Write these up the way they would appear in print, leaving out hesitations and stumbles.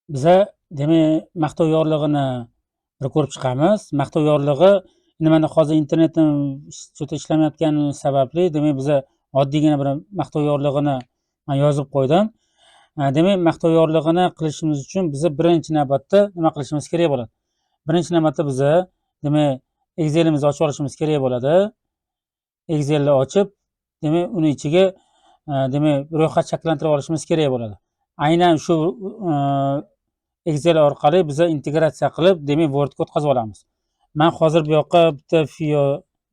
Biza demak maqtov yorlig'ini bir ko'rib chiqamiz. Maqtov yorlig'i endi mana hozir internetim cho'ta ishlamayotgani sababli demak biza oddiygina bir maqtov yorlig'ini man yozib qo'ydim. Demak maqtov yorlig'ini qilishimiz uchun biza birinchi navbatda nima qilishimiz kerak bo'ladi? Birinchi navbatda biza demak Excel'imizni ochib olishimiz kerak bo'ladi. Excel'ni ochib, demak uni ichiga demak ro'yxat shakllantirib olishimiz kerak bo'ladi. Aynan shu Excel orqali biza integratsiya qilib, demak Wordga o'tkazib olamiz. Men hozir bu yoqqa bitta Fio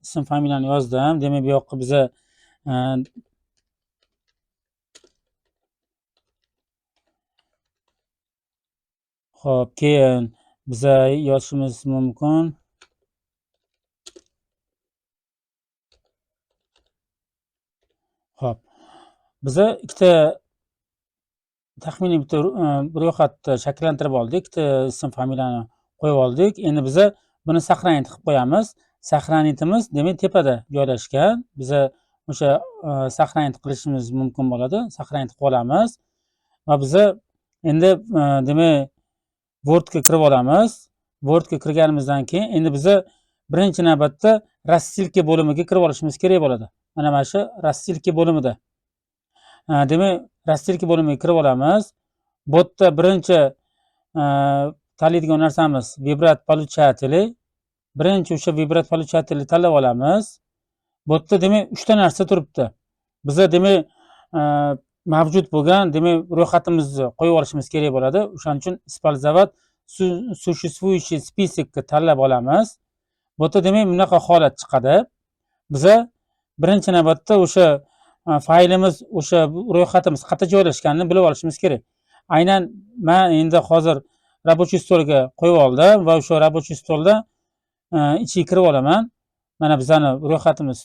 ism familiyani yozdim. Demak bu yoqqa biza xo'p, keyin biza yozishimiz mumkin. Xo'p. Biza ikkita taxminiy bitta ro'yxatni shakllantirib oldik. Ikkita ism familiyani qo'yib oldik. Endi biza buni сохранить qilib qo'yamiz. Сохранитimiz demak tepada joylashgan. Biza o'sha сохранить qilishimiz mumkin bo'ladi. Сохранить qilib olamiz va biza endi demak Wordga kirib olamiz. Wordga kirganimizdan keyin endi biza birinchi navbatda расsilка bo'limiga kirib olishimiz kerak bo'ladi. Mana shu расsilка bo'limida. Demak расsilка bo'limiga kirib olamiz. Bu yerda birinchi tanlaydigan narsamiz vibrat получатели. Birinchi o'sha vibrat получатели tanlab olamiz. Bu yerda demak 3 ta narsa turibdi. Biza demak mavjud bo'lgan demak ro'yxatimizni qo'yib olishimiz kerak bo'ladi. O'shaning uchun использовать существующий списокni tanlab olamiz. Bu yerda demak bunaqa holat chiqadi. Biza birinchi navbatda o'sha faylimiz, o'sha ro'yxatimiz qayerda joylashganini bilib olishimiz kerak. Aynan men endi hozir рабочий stolga qo'yib oldim va o'sha рабочий stolda ichiga kirib olaman. Mana bizani ro'yxatimiz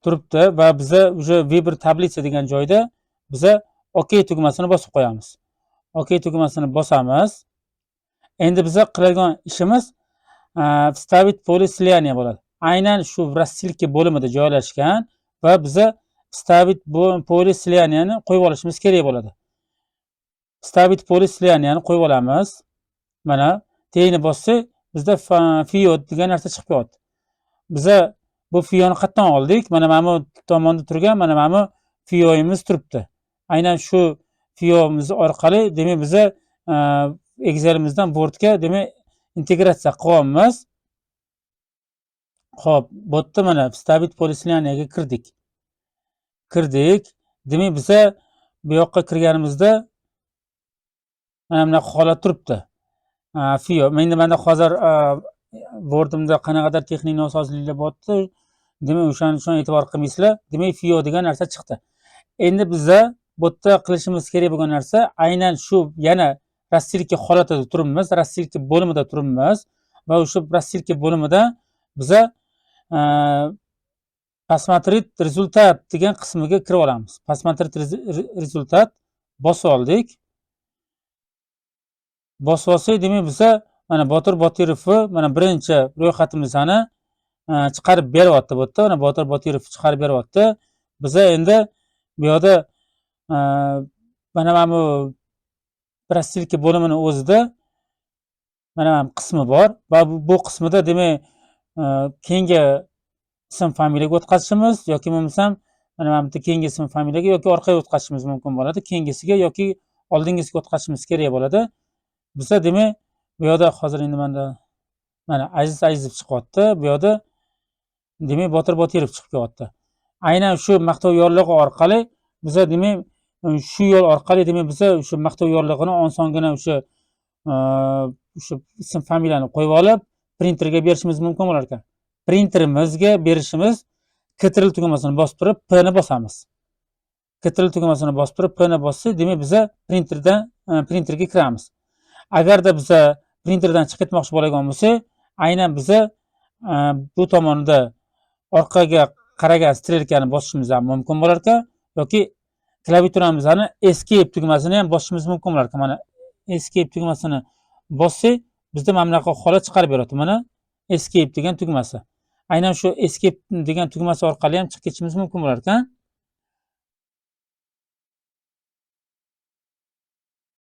turibdi va biza уже выбор таблица degan joyda biza OK tugmasini bosib qo'yamiz. OK tugmasini bosamiz. Endi biza qiladigan ishimiz вставить поле слияния bo'ladi. Aynan shu расsilка bo'limida joylashgan va biza вставить поле слиянияni qo'yib olishimiz kerak bo'ladi. Вставить поле слиянияni qo'yib olamiz. Mana teyini bossak bizda Fio degan narsa chiqib qo'yadi. Biza bu Fioni qayerdan oldik? Mana bu tomonda turgan, mana bu Fioimiz turibdi. Aynan shu Fioimiz orqali demak biza Excel'imizdan Wordga demak integratsiya qilyapmiz. Xo'p, bu yerda mana вставить поле слияниyaga kirdik. Demak biza bu yoqqa kirganimizda mana bunaqa holat turibdi. Fio. Endi menda hozir Word'imda qanaqadir texnik nosozliklar bo'lyapti. Demak o'shaning uchun e'tibor qilmaysizlar. Demak Fio degan narsa chiqdi. Endi biza bu yerda qilishimiz kerak bo'lgan narsa aynan shu yana расsilка holatida turibmiz, расsilка bo'limida turibmiz va o'sha расsilка bo'limida biza посмотреть результат degan qismiga kirib olamiz. Посмотреть результат bosib oldik. Bosib olsak, demak biza mana Botir Botirovni mana birinchi ro'yxatimizni chiqarib beryapti bu yerda. Mana Botir Botirov chiqarib beryapti. Biza endi bu yoqda mana bu расsilка bo'limini o'zida mana bu qismi bor va bu qismida demak keyingi ism familiyaga o'tkazishimiz yoki bo'lmasam mana bu yerda keyingi ism familiyaga yoki orqaga o'tkazishimiz mumkin bo'ladi. Keyingisiga yoki oldingisiga o'tkazishimiz kerak bo'ladi. Biza demak bu yoqda hozir endi mana Aziz Azizov chiqyapti. Bu yoqda demak Botir Botirov chiqib kelyapti. Aynan shu maqtov yorlig'i orqali biza demak shu yo'l orqali demak biza shu maqtov yorlig'ini osongina o'sha ism familiyani qo'yib olib printerga berishimiz mumkin bo'lar ekan. Printerimizga berishimiz Ctrl tugmasini bosib turib P ni bosamiz. Ctrl tugmasini bosib turib P ni bossak, demak biza printerga kiramiz. Agarda biza printerdan chiqib ketmoqchi bo'lgan bo'lsak, aynan biza bu tomonda orqaga qaragan strelkani bosishimiz ham mumkin bo'lar ekan yoki klaviaturamizni Escape tugmasini ham bosishimiz mumkin bo'lar ekan. Mana Escape tugmasini bossak, bizda mana bunaqa holat chiqarib beradi. Mana Escape degan tugmasi. Aynan shu Escape degan tugmasi orqali ham chiqib ketishimiz mumkin bo'lar ekan.